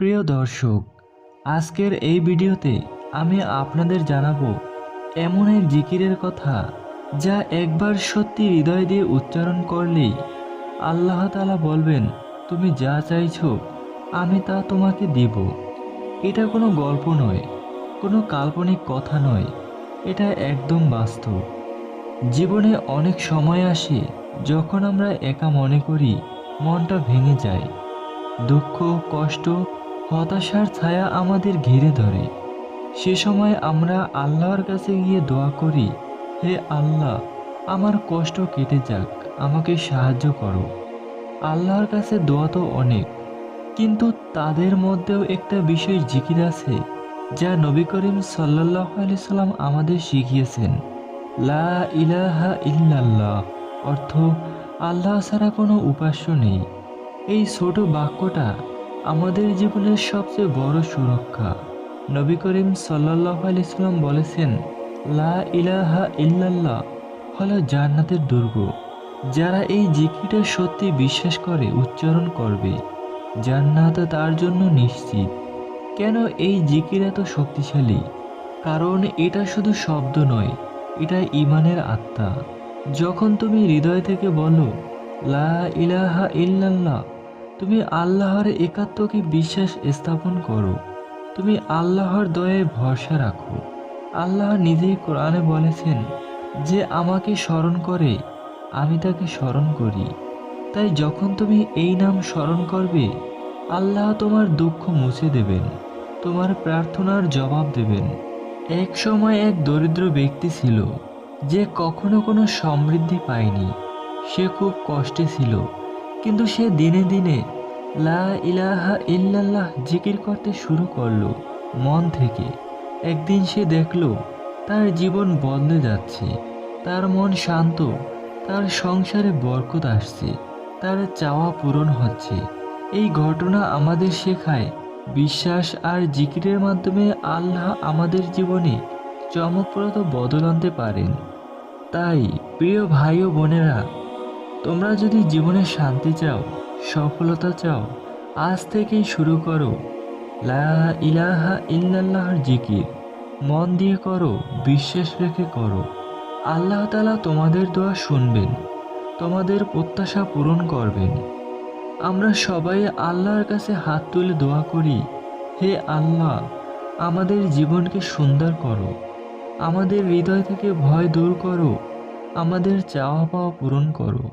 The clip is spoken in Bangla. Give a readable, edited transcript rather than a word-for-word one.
প্রিয় দর্শক, আজকের এই ভিডিওতে আমি আপনাদের জানাবো এমন এক জিকিরের কথা, যা একবার সত্যি হৃদয় দিয়ে উচ্চারণ করলেই আল্লাহ তাআলা বলবেন, তুমি যা চাইছো আমি তা তোমাকে দিব। এটা কোনো গল্প নয়, কোনো কাল্পনিক কথা নয়, এটা একদম বাস্তব। জীবনে অনেক সময় আসে যখন আমরা একা মনে করি মনটা ভেঙে যায়। দুঃখ, কষ্ট, হতাশার ছায়া আমাদের ঘিরে ধরে। সে সময় আমরা আল্লাহর কাছে গিয়ে দোয়া করি, হে আল্লাহ, আমার কষ্ট কেটে যাক, আমাকে সাহায্য করো। আল্লাহর কাছে দোয়া তো অনেক, কিন্তু তাদের মধ্যেও একটা বিশেষ জিকির আছে যা নবী করিম সাল্লাল্লাহু আলাইহি সাল্লাম আমাদের শিখিয়েছেন। লা ইলাহা ইল্লাল্লাহ অর্থ, আল্লাহ ছাড়া কোনো উপাস্য নেই। এই ছোট বাক্যটা আমাদের জীবনের সবচেয়ে বড় সুরক্ষা। নবী করিম সাল্লাল্লাহু আলাইহি সাল্লাম বলেছেন, লা ইলাহা ইল্লাল্লাহ হলো জান্নাতের দুর্গ। যারা এই জিকিরটা সত্যি বিশ্বাস করে উচ্চারণ করবে, জান্নাত তার জন্য নিশ্চিত। কেন এই জিকির এত শক্তিশালী? কারণ এটা শুধু শব্দ নয়, এটা ঈমানের আত্মা। যখন তুমি হৃদয় থেকে বলো লা ইলাহা ইল্লাল্লাহ, তুমি আল্লাহর একাত্মকে বিশ্বাস স্থাপন করো। তুমি আল্লাহর দয়ায় ভরসা রাখো। আল্লাহ নিজেই কোরআনে বলেছেন, যে আমাকে স্মরণ করে আমি তাকে স্মরণ করি। তাই যখন তুমি এই নাম স্মরণ করবে, আল্লাহ তোমার দুঃখ মুছে দেবেন, তোমার প্রার্থনার জবাব দেবেন। এক সময় এক দরিদ্র ব্যক্তি ছিল, যে কখনো কোনো সমৃদ্ধি পায়নি। সে খুব কষ্টে ছিল, কিন্তু সে দিনে দিনে লা ইলাহা ইল্লাল্লাহ জিকির করতে শুরু করলো মন থেকে। একদিন সে দেখলো তার জীবন বদলে যাচ্ছে, তার মন শান্ত, তার সংসারে বরকত আসছে, তার চাওয়া পূরণ হচ্ছে। এই ঘটনা আমাদের শেখায়, বিশ্বাস আর জিকিরের মাধ্যমে আল্লাহ আমাদের জীবনে চমকপ্রদ বদল আনতে পারেন। তাই প্রিয় ভাই ও বোনেরা, তোমরা যদি জীবনে শান্তি চাও, সফলতা চাও, আজ থেকেই শুরু করো লা ইলাহা ইল্লাল্লাহর জিকির। মন দিয়ে করো, বিশ্বাস রেখে করো। আল্লাহ তাআলা তোমাদের দোয়া শুনবেন, তোমাদের প্রত্যাশা পূরণ করবেন। আমরা সবাই আল্লাহর কাছে হাত তুলে দোয়া করি, হে আল্লাহ, আমাদের জীবনকে সুন্দর করো, আমাদের হৃদয় থেকে ভয় দূর করো, আমাদের চাওয়া পাওয়া পূরণ করো।